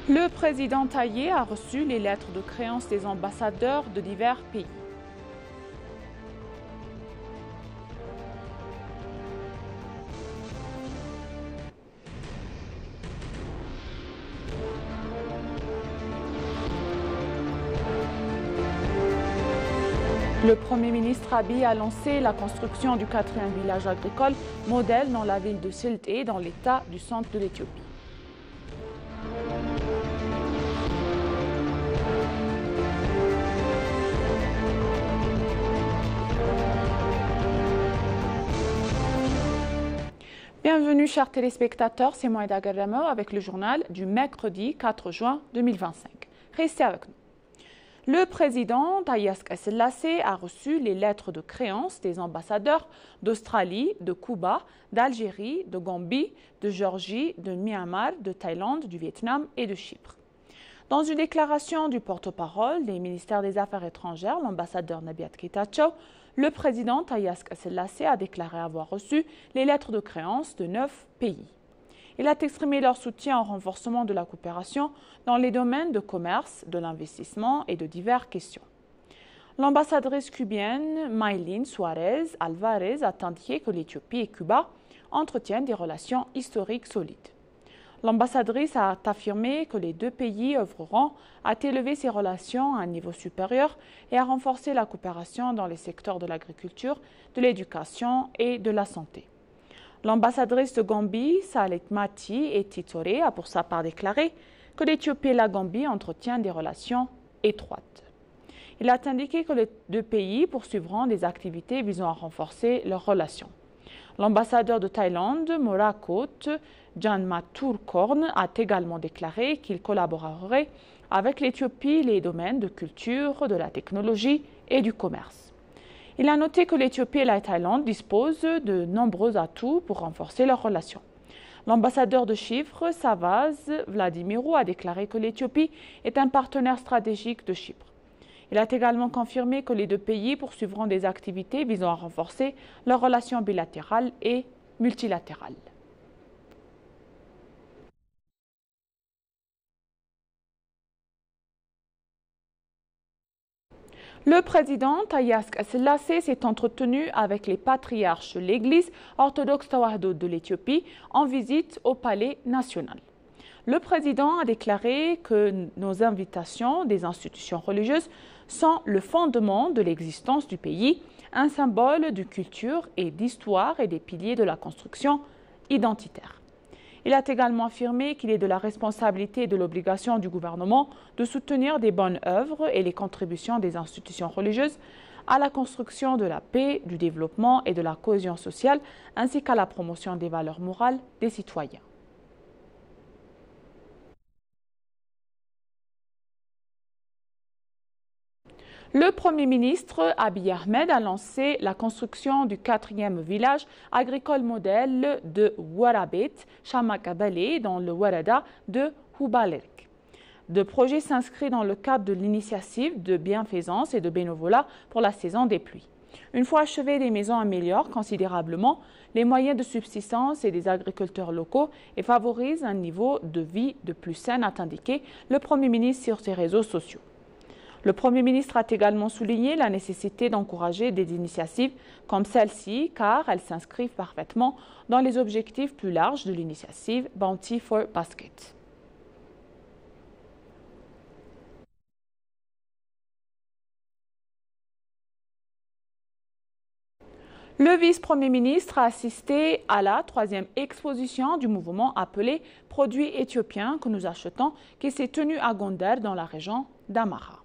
Le président Taillé a reçu les lettres de créance des ambassadeurs de divers pays. Le Premier ministre Abiy a lancé la construction du 4e village agricole modèle dans la ville de Silté, dans l'état du centre de l'Éthiopie. Bienvenue chers téléspectateurs, c'est moi Eda Garramer avec le journal du mercredi 4 juin 2025. Restez avec nous. Le président Taye Asselassie a reçu les lettres de créance des ambassadeurs d'Australie, de Cuba, d'Algérie, de Gambie, de Géorgie, de Myanmar, de Thaïlande, du Vietnam et de Chypre. Dans une déclaration du porte-parole des ministères des Affaires étrangères, l'ambassadeur Nabiat Keita-Tchao, le président Taye Asselassie a déclaré avoir reçu les lettres de créance de 9 pays. Il a exprimé leur soutien au renforcement de la coopération dans les domaines de commerce, de l'investissement et de diverses questions. L'ambassadrice cubaine Maylin Suarez Alvarez a indiqué que l'Éthiopie et Cuba entretiennent des relations historiques solides. L'ambassadrice a affirmé que les deux pays œuvreront à élever ces relations à un niveau supérieur et à renforcer la coopération dans les secteurs de l'agriculture, de l'éducation et de la santé. L'ambassadrice de Gambie, Salet Mati et Titore, a pour sa part déclaré que l'Éthiopie et la Gambie entretiennent des relations étroites. Il a indiqué que les deux pays poursuivront des activités visant à renforcer leurs relations. L'ambassadeur de Thaïlande, Morakot Janmaturkorn, a également déclaré qu'il collaborerait avec l'Éthiopie les domaines de culture, de la technologie et du commerce. Il a noté que l'Éthiopie et la Thaïlande disposent de nombreux atouts pour renforcer leurs relations. L'ambassadeur de Chypre, Savaz Vladimirou, a déclaré que l'Éthiopie est un partenaire stratégique de Chypre. Il a également confirmé que les deux pays poursuivront des activités visant à renforcer leurs relations bilatérales et multilatérales. Le président Taye Asselassie s'est entretenu avec les patriarches de l'Église orthodoxe Tawahedout de l'Éthiopie en visite au Palais national. Le président a déclaré que nos invitations des institutions religieuses sont le fondement de l'existence du pays, un symbole de culture et d'histoire et des piliers de la construction identitaire. Il a également affirmé qu'il est de la responsabilité et de l'obligation du gouvernement de soutenir des bonnes œuvres et les contributions des institutions religieuses à la construction de la paix, du développement et de la cohésion sociale, ainsi qu'à la promotion des valeurs morales des citoyens. Le Premier ministre Abiy Ahmed a lancé la construction du 4e village agricole modèle de Warabet, Shamakabale, dans le Warada de Hubalek. Le projet s'inscrit dans le cadre de l'initiative de bienfaisance et de bénévolat pour la saison des pluies. Une fois achevées, les maisons améliorent considérablement les moyens de subsistance et des agriculteurs locaux et favorisent un niveau de vie de plus sain, a indiqué le Premier ministre sur ses réseaux sociaux. Le Premier ministre a également souligné la nécessité d'encourager des initiatives comme celle-ci, car elles s'inscrivent parfaitement dans les objectifs plus larges de l'initiative Bounty for Basket. Le vice-premier ministre a assisté à la 3e exposition du mouvement appelé Produits éthiopiens que nous achetons, qui s'est tenue à Gondar dans la région d'Amara.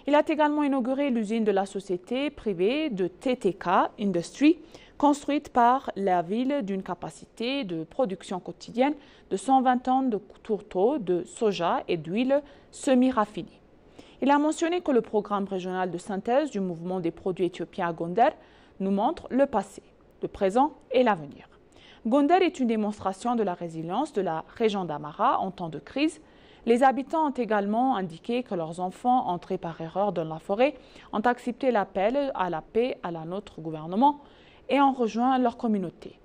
Il a également inauguré l'usine de la société privée de TTK Industry, construite par la ville d'une capacité de production quotidienne de 120 tonnes de tourteaux, de soja et d'huile semi-raffinée. Il a mentionné que le programme régional de synthèse du mouvement des produits éthiopiens à Gondar nous montre le passé, le présent et l'avenir. Gondar est une démonstration de la résilience de la région d'Amara en temps de crise. Les habitants ont également indiqué que leurs enfants entrés par erreur dans la forêt ont accepté l'appel à la paix à notre gouvernement et ont rejoint leur communauté.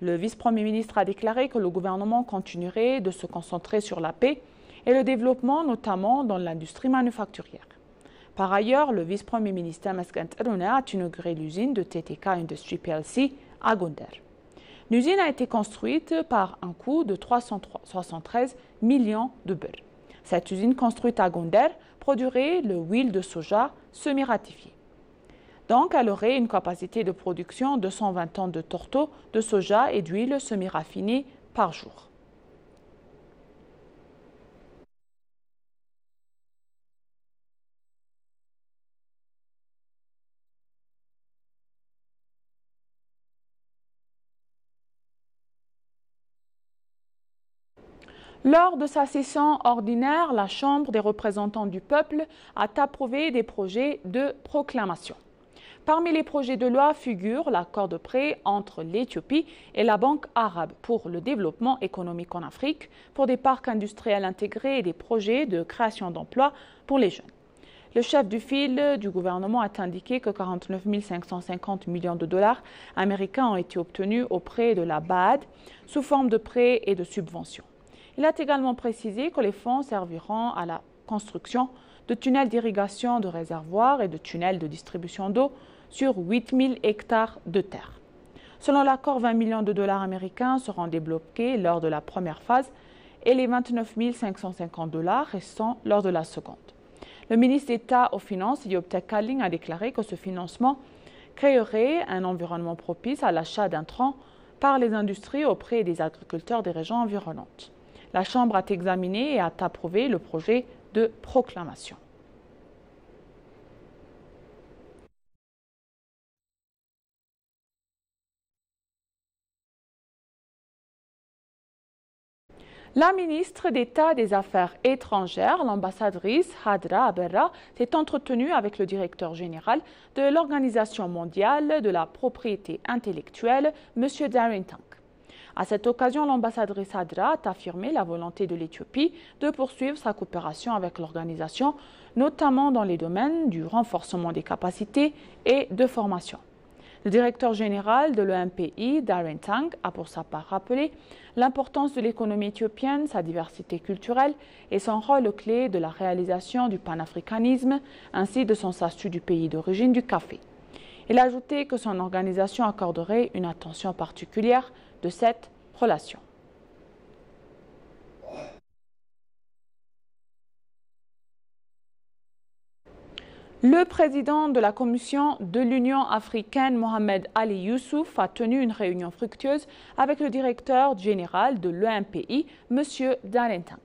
Le vice-premier ministre a déclaré que le gouvernement continuerait de se concentrer sur la paix et le développement notamment dans l'industrie manufacturière. Par ailleurs, le vice-premier ministre Mesken Terune a inauguré l'usine de TTK Industry plc à Gondar. L'usine a été construite par un coût de 373 millions de beurre. Cette usine construite à Gondar produirait le huile de soja semi-ratifiée. Donc, elle aurait une capacité de production de 120 tonnes de tourteaux de soja et d'huile semi-raffinée par jour. Lors de sa session ordinaire, la Chambre des représentants du peuple a approuvé des projets de proclamation. Parmi les projets de loi figure l'accord de prêt entre l'Éthiopie et la Banque arabe pour le développement économique en Afrique, pour des parcs industriels intégrés et des projets de création d'emplois pour les jeunes. Le chef du file du gouvernement a indiqué que 49 550 millions de dollars américains ont été obtenus auprès de la BAD sous forme de prêts et de subventions. Il a également précisé que les fonds serviront à la construction de tunnels d'irrigation, de réservoirs et de tunnels de distribution d'eau sur 8 000 hectares de terre. Selon l'accord, 20 millions de dollars américains seront débloqués lors de la première phase et les 29 550 dollars restants lors de la seconde. Le ministre d'État aux Finances, Job Tekaling, a déclaré que ce financement créerait un environnement propice à l'achat d'intrants par les industries auprès des agriculteurs des régions environnantes. La Chambre a examiné et a approuvé le projet de proclamation. La ministre d'État des Affaires étrangères, l'ambassadrice Hadra Aberra, s'est entretenue avec le directeur général de l'Organisation mondiale de la propriété intellectuelle, M. Darren Tang. À cette occasion, l'ambassadrice Hadra a affirmé la volonté de l'Éthiopie de poursuivre sa coopération avec l'organisation, notamment dans les domaines du renforcement des capacités et de formation. Le directeur général de l'EMPI, Darren Tang, a pour sa part rappelé l'importance de l'économie éthiopienne, sa diversité culturelle et son rôle clé de la réalisation du panafricanisme, ainsi de son statut du pays d'origine du café. Il a ajouté que son organisation accorderait une attention particulière de cette relation. Le président de la Commission de l'Union africaine, Mohamed Ali Youssouf, a tenu une réunion fructueuse avec le directeur général de l'EMPI, M. Darren Tang.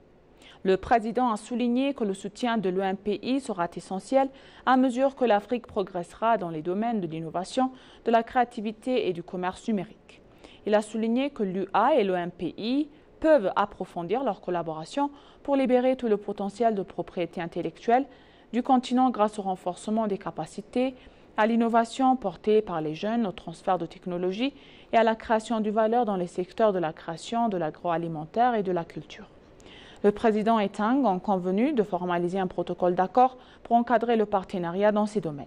Le président a souligné que le soutien de l'EMPI sera essentiel à mesure que l'Afrique progressera dans les domaines de l'innovation, de la créativité et du commerce numérique. Il a souligné que l'UA et l'EMPI peuvent approfondir leur collaboration pour libérer tout le potentiel de propriété intellectuelle du continent grâce au renforcement des capacités, à l'innovation portée par les jeunes, au transfert de technologies et à la création de valeur dans les secteurs de la création, de l'agroalimentaire et de la culture. Le président et Tang ont convenu de formaliser un protocole d'accord pour encadrer le partenariat dans ces domaines.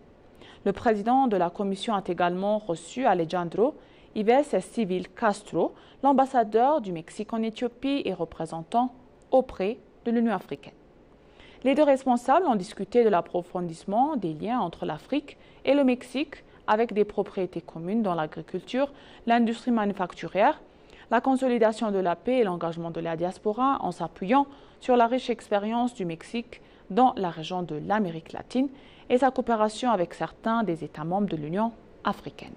Le président de la Commission a également reçu Alejandro Ives Civil Castro, l'ambassadeur du Mexique en Éthiopie et représentant auprès de l'Union africaine. Les deux responsables ont discuté de l'approfondissement des liens entre l'Afrique et le Mexique avec des propriétés communes dans l'agriculture, l'industrie manufacturière, la consolidation de la paix et l'engagement de la diaspora en s'appuyant sur la riche expérience du Mexique dans la région de l'Amérique latine et sa coopération avec certains des États membres de l'Union africaine.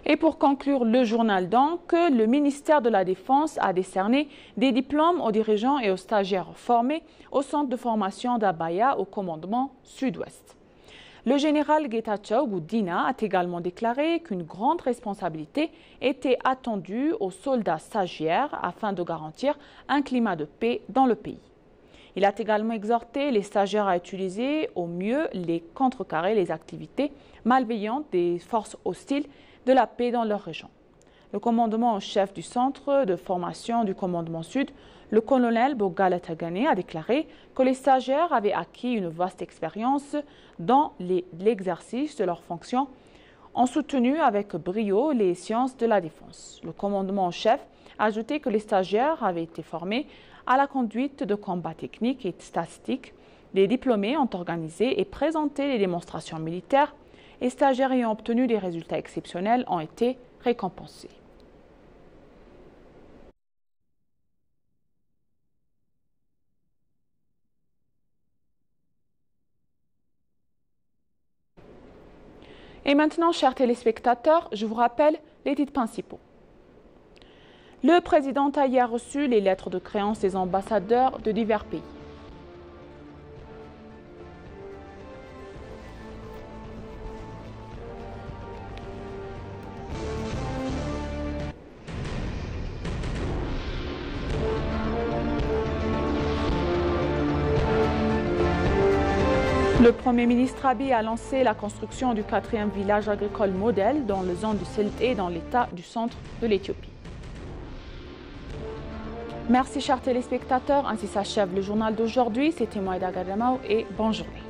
Et pour conclure le journal donc, le ministère de la Défense a décerné des diplômes aux dirigeants et aux stagiaires formés au centre de formation d'Abaya au commandement sud-ouest. Le général Getachew Goudina a également déclaré qu'une grande responsabilité était attendue aux soldats stagiaires afin de garantir un climat de paix dans le pays. Il a également exhorté les stagiaires à utiliser au mieux les contrecarrer les activités malveillantes des forces hostiles de la paix dans leur région. le commandement en chef du centre de formation du commandement sud, le colonel Bogala Tagané, a déclaré que les stagiaires avaient acquis une vaste expérience dans l'exercice de leurs fonctions, ont soutenu avec brio les sciences de la défense. Le commandement en chef a ajouté que les stagiaires avaient été formés à la conduite de combats techniques et statistiques. Les diplômés ont organisé et présenté les démonstrations militaires et stagiaires ayant obtenu des résultats exceptionnels ont été récompensés. Et maintenant, chers téléspectateurs, je vous rappelle les titres principaux. Le président Taï a reçu les lettres de créance des ambassadeurs de divers pays. Le Premier ministre Abiy a lancé la construction du 4e village agricole modèle dans la zone de Sélté dans l'état du centre de l'Éthiopie. Merci chers téléspectateurs, ainsi s'achève le journal d'aujourd'hui. C'était Moïda Gadramao et bonne journée.